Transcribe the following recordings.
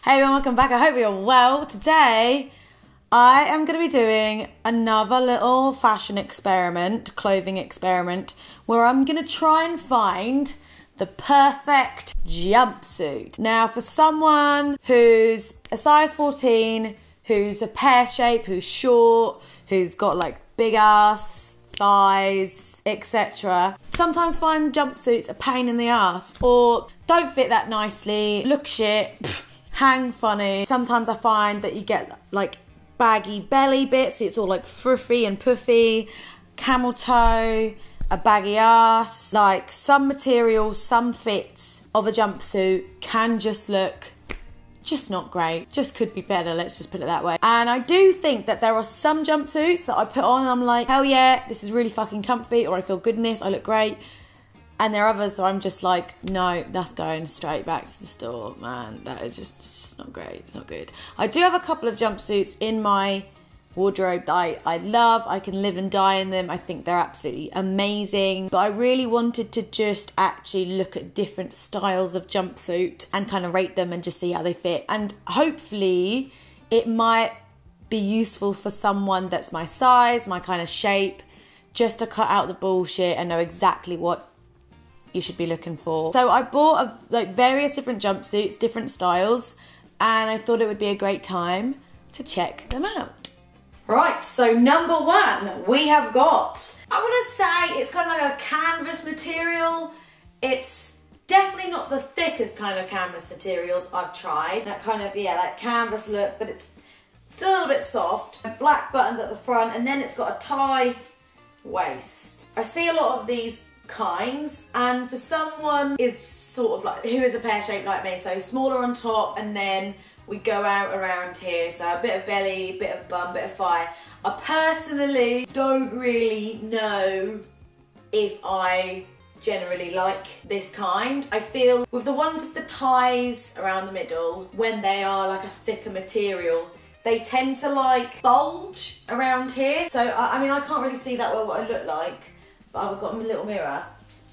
Hey everyone, welcome back. I hope you're well. Today, I am going to be doing another little fashion experiment, clothing experiment, where I'm going to try and find the perfect jumpsuit. Now, for someone who's a size 14, who's a pear shape, who's short, who's got like big ass, thighs, etc. Sometimes find jumpsuits a pain in the ass, or don't fit that nicely, look shit, hang funny. Sometimes I find that you get like baggy belly bits, it's all like fruffy and puffy, camel toe, a baggy ass. Like some materials, some fits of a jumpsuit can just look just not great, just could be better, let's just put it that way. And I do think that there are some jumpsuits that I put on and I'm like, hell yeah, this is really fucking comfy, or I feel good in this, I look great. And there are others where I'm just like, no, that's going straight back to the store, man. That is just, it's just not great, it's not good. I do have a couple of jumpsuits in my wardrobe that I love. I can live and die in them. I think they're absolutely amazing. But I really wanted to just actually look at different styles of jumpsuit and kind of rate them and just see how they fit. And hopefully it might be useful for someone that's my size, my kind of shape, just to cut out the bullshit and know exactly what you should be looking for. So I bought like various different jumpsuits, different styles, and I thought it would be a great time to check them out. Right, so number one, we have got, I want to say it's kind of like a canvas material. It's definitely not the thickest kind of canvas materials I've tried. That kind of, yeah, like canvas look, but it's still a little bit soft. Black buttons at the front, and then it's got a tie waist. I see a lot of these kinds, and for someone is sort of like, who is a pear shape like me, so smaller on top and then we go out around here, so a bit of belly, bit of bum, bit of thigh. I personally don't really know if I generally like this kind. I feel with the ones with the ties around the middle, when they are like a thicker material, they tend to like bulge around here. So I mean, I can't really see that well what I look like, but I've got a little mirror.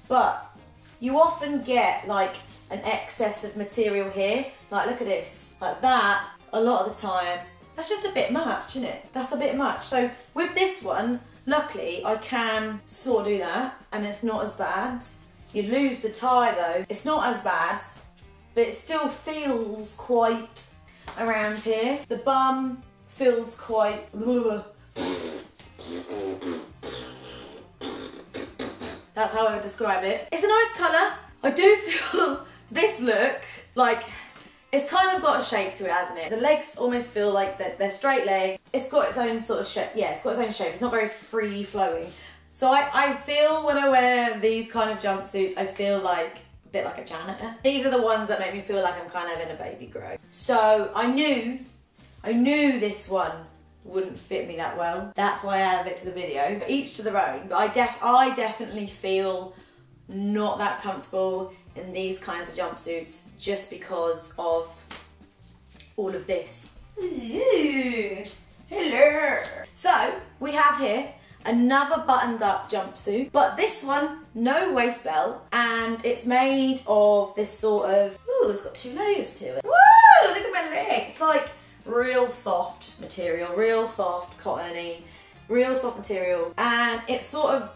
But you often get like an excess of material here. Like look at this, like that, a lot of the time, that's just a bit much, isn't it? That's a bit much. So with this one, luckily I can sort of do that and it's not as bad. You lose the tie though, it's not as bad, but it still feels quite around here. The bum feels quite, that's how I would describe it. It's a nice colour. I do feel this look, like, it's kind of got a shape to it, hasn't it? The legs almost feel like they're straight leg. It's got its own sort of shape. Yeah, it's got its own shape. It's not very free flowing. So I feel when I wear these kind of jumpsuits, I feel like a bit like a janitor. These are the ones that make me feel like I'm kind of in a baby grow. So I knew this one wouldn't fit me that well. That's why I added it to the video, but each to their own. But I definitely feel not that comfortable in these kinds of jumpsuits just because of all of this. Hello. So we have here another buttoned up jumpsuit, but this one, no waist belt, and it's made of this sort of, ooh, it's got 2 layers to it. Woo, look at my leg. It's like real soft material, real soft cottony, real soft material, and it's sort of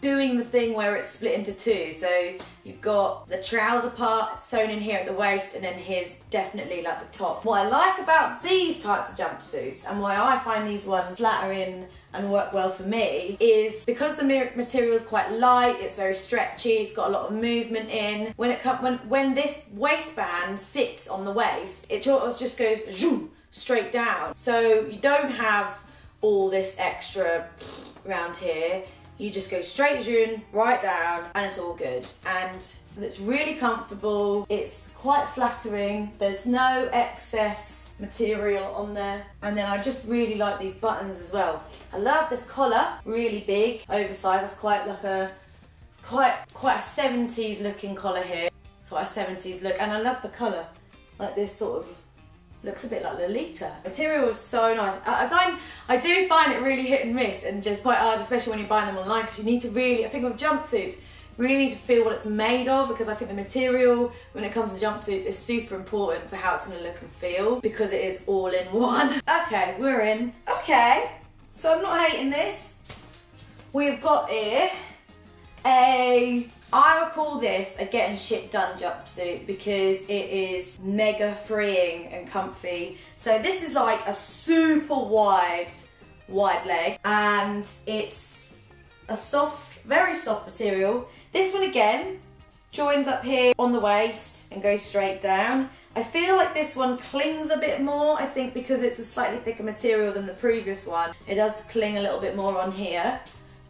doing the thing where it's split into 2. So you've got the trouser part sewn in here at the waist, and then here's definitely like the top. What I like about these types of jumpsuits and why I find these ones flattering and work well for me is because the material is quite light, it's very stretchy, it's got a lot of movement in. When this waistband sits on the waist, it just goes zoom, straight down. So you don't have all this extra around here. You just go straight zoom, right down, and it's all good. And it's really comfortable. It's quite flattering. There's no excess material on there. And then I just really like these buttons as well. I love this collar, really big, oversized. That's quite like quite a 70s looking collar here. It's quite a 70s look, and I love the colour. Like this sort of looks a bit like Lolita. Material is so nice. I do find it really hit and miss and just quite hard, especially when you're buying them online, because you need to really, I think with jumpsuits, really need to feel what it's made of, because I think the material when it comes to jumpsuits is super important for how it's going to look and feel, because it is all in one. Okay, we're in. Okay, so I'm not hating this. We've got here I would call this a getting shit done jumpsuit, because it is mega freeing and comfy. So this is like a super wide leg, and it's a soft, very soft material. This one again joins up here on the waist and goes straight down. I feel like this one clings a bit more, I think because it's a slightly thicker material than the previous one. It does cling a little bit more on here.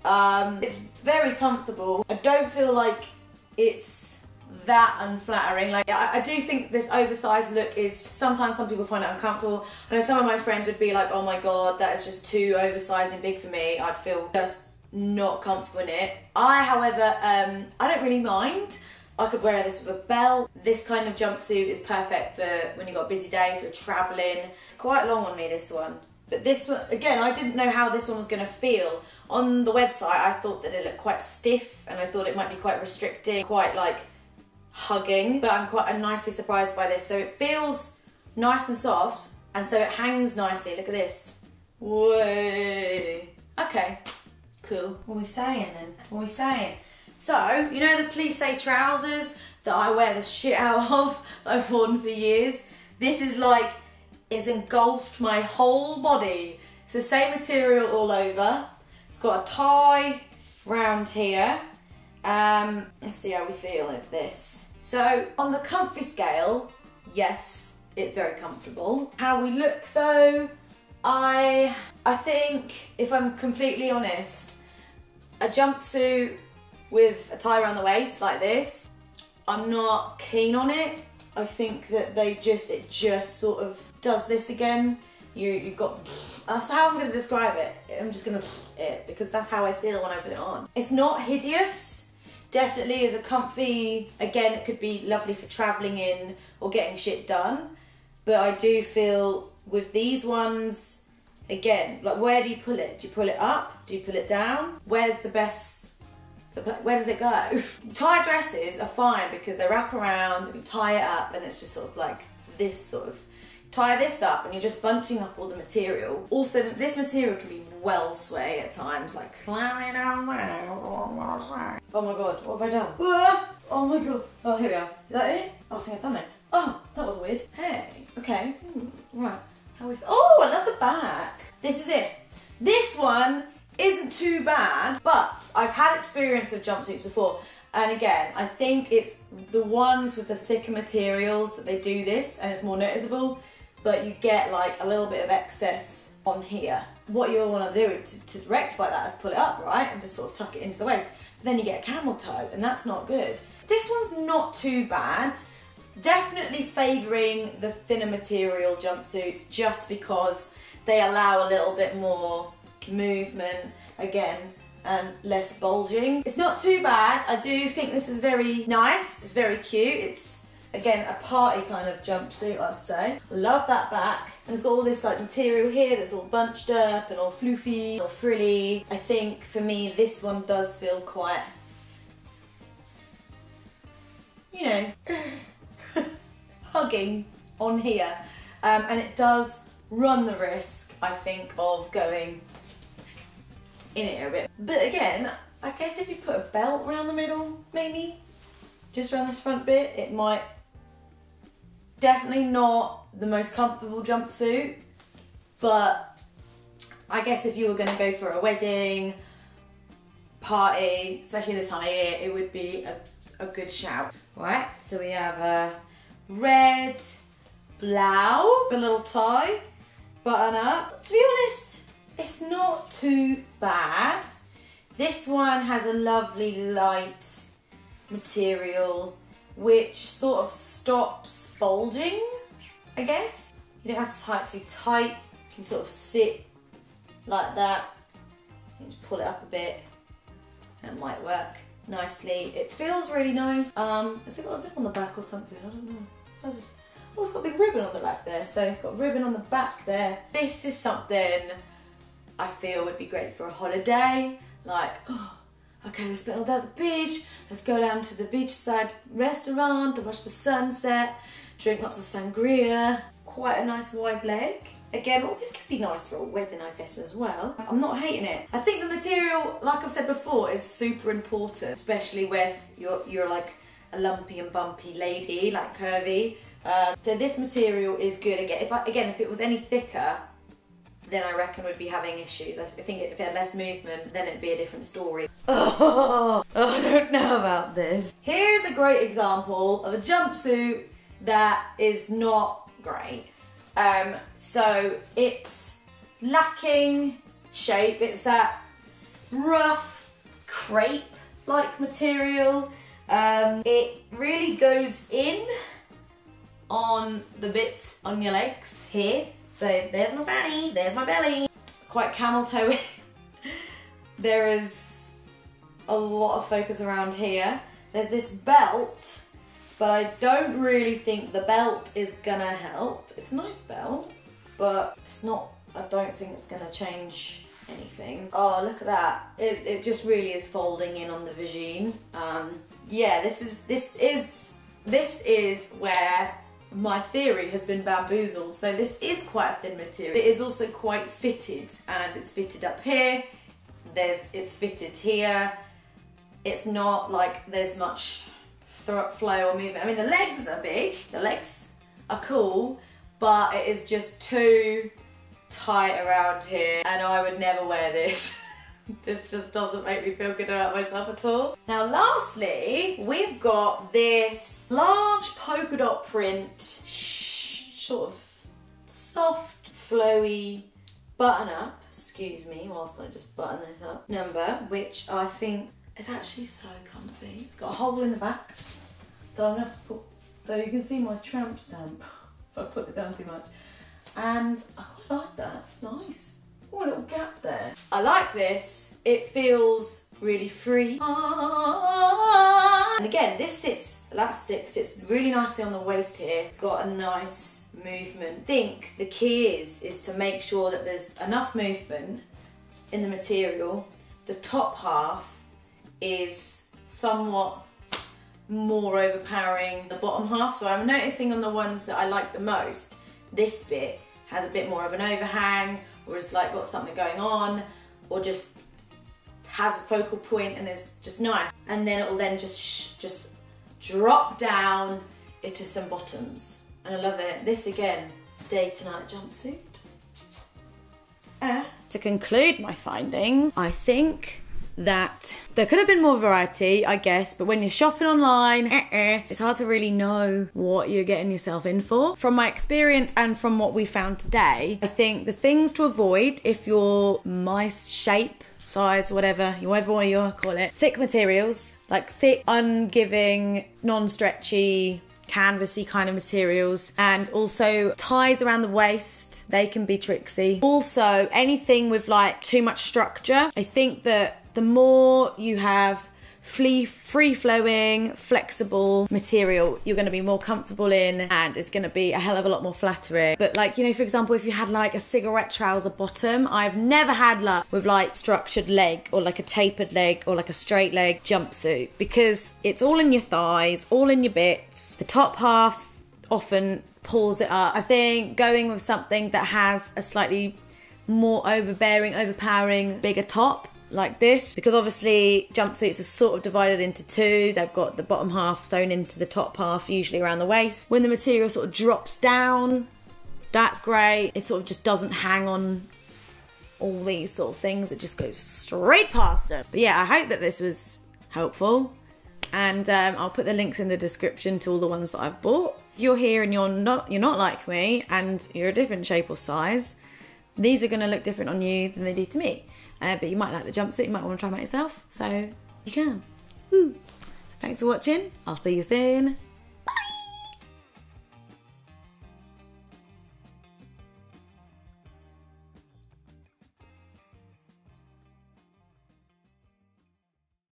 It's very comfortable. I don't feel like it's that unflattering. Like, I do think this oversized look is, sometimes some people find it uncomfortable. I know some of my friends would be like, oh my god, that is just too oversized and big for me. I'd feel just not comfortable in it. However, I don't really mind. I could wear this with a belt. This kind of jumpsuit is perfect for when you've got a busy day, if you're traveling. It's quite long on me, this one. But this one, again, I didn't know how this one was going to feel. On the website, I thought that it looked quite stiff, and I thought it might be quite restricting, quite like hugging, but I'm quite nicely surprised by this. So it feels nice and soft, and so it hangs nicely. Look at this. Way. Okay, cool. What are we saying then? What are we saying? So, you know the plissé trousers that I wear the shit out of, that I've worn for years? This is like, it's engulfed my whole body. It's the same material all over. It's got a tie round here. Let's see how we feel with this. So on the comfy scale, yes, it's very comfortable. How we look though, I think, if I'm completely honest, a jumpsuit with a tie around the waist like this, I'm not keen on it. I think that it just sort of does this again. You've got, that's how I'm going to describe it. I'm just going to it, because that's how I feel when I put it on. It's not hideous. Definitely is a comfy, again, it could be lovely for travelling in or getting shit done. But I do feel with these ones, again, like, where do you pull it? Do you pull it up? Do you pull it down? Where's the best, where does it go? Tie dresses are fine because they wrap around and you tie it up, and it's just sort of like this sort of, tie this up and you're just bunching up all the material. Also, this material can be well sway at times, like climbing down there. Oh my god, what have I done? Oh my god. Oh, here we are. Is that it? Oh, I think I've done it. Oh, that was weird. Hey, okay. Right. How we? Oh, I love the back. This is it. This one isn't too bad, but I've had experience of jumpsuits before. And again, I think it's the ones with the thicker materials that they do this, and it's more noticeable, but you get like a little bit of excess on here. What you'll want to do to rectify that is pull it up, right? And just sort of tuck it into the waist. But then you get a camel toe, and that's not good. This one's not too bad. Definitely favouring the thinner material jumpsuits, just because they allow a little bit more movement, again, and less bulging. It's not too bad. I do think this is very nice. It's very cute. It's, again, a party kind of jumpsuit, I'd say. Love that back. And it's got all this like material here that's all bunched up and all floofy or frilly. I think for me, this one does feel quite, you know, hugging on here. And it does run the risk, I think, of going in it a bit. But again, I guess if you put a belt around the middle, maybe, just around this front bit, it might. Definitely not the most comfortable jumpsuit, but I guess if you were going to go for a wedding, party, especially this time of year, it would be a good shout. Right, so we have a red blouse, a little tie, button up. To be honest, it's not too bad. This one has a lovely light material which sort of stops bulging, I guess. You don't have to tie it too tight. You can sort of sit like that. You can just pull it up a bit. That might work nicely. It feels really nice. Has it got a zip on the back or something? I don't know. Oh, it's got a big ribbon on the back there. So got a ribbon on the back there. This is something I feel would be great for a holiday. Like, oh, okay, we spent all day at the beach, let's go down to the beachside restaurant to watch the sunset, drink lots of sangria. Quite a nice wide leg. Again, well, this could be nice for a wedding, I guess, as well. I'm not hating it. I think the material, like I've said before, is super important, especially with you're like a lumpy and bumpy lady, like curvy. So this material is good. Again, if it was any thicker, then I reckon we'd be having issues. I think if it had less movement, then it'd be a different story. Oh, I don't know about this. Here's a great example of a jumpsuit that is not great. So it's lacking shape. It's that rough crepe-like material. It really goes in on the bits on your legs here. So there's my fanny, there's my belly. It's quite camel toe-y. There is a lot of focus around here. There's this belt, but I don't really think the belt is gonna help. It's a nice belt, but it's not, I don't think it's gonna change anything. Oh, look at that. It just really is folding in on the vagine. Yeah, this is where my theory has been bamboozled. So this is quite a thin material. It is also quite fitted, and it's fitted up here. It's fitted here. It's not like there's much flow or movement. I mean, the legs are big. The legs are cool, but it is just too tight around here, and I would never wear this. This just doesn't make me feel good about myself at all. Now lastly, we've got this large polka dot print, sort of soft, flowy button up, excuse me, whilst I just button this up, number, which I think is actually so comfy. It's got a hole in the back that I'm gonna have to put, so you can see my tramp stamp if I put it down too much. And I quite like that, it's nice. Oh, a little gap there. I like this. It feels really free. And again, this elastic sits really nicely on the waist here. It's got a nice movement. I think the key is to make sure that there's enough movement in the material. The top half is somewhat more overpowering the bottom half. So I'm noticing on the ones that I like the most, this bit has a bit more of an overhang, or it's like got something going on, or just has a focal point and is just nice. And then it'll then just drop down into some bottoms. And I love it. This again, day to night jumpsuit. To conclude my findings, I think that there could have been more variety, I guess, but when you're shopping online, it's hard to really know what you're getting yourself in for. From my experience and from what we found today, I think the things to avoid if you're my shape, size, whatever you call it, thick materials, like thick, ungiving, non-stretchy, canvasy kind of materials, and also ties around the waist, they can be tricksy. Also, anything with like too much structure, I think that the more you have free-flowing, flexible material, you're going to be more comfortable in, and it's going to be a hell of a lot more flattering. But like, you know, for example, if you had like a cigarette trouser bottom, I've never had luck with like structured leg or like a tapered leg or like a straight leg jumpsuit, because it's all in your thighs, all in your bits. The top half often pulls it up. I think going with something that has a slightly more overpowering, bigger top, like this, because obviously jumpsuits are sort of divided into two. They've got the bottom half sewn into the top half, usually around the waist. When the material sort of drops down, that's great. It sort of just doesn't hang on all these sort of things. It just goes straight past them. But yeah, I hope that this was helpful, and I'll put the links in the description to all the ones that I've bought. If you're here and you're not like me and you're a different shape or size, these are going to look different on you than they do to me. But you might like the jumpsuit, you might want to try them out yourself, so you can. Woo. So thanks for watching, I'll see you soon.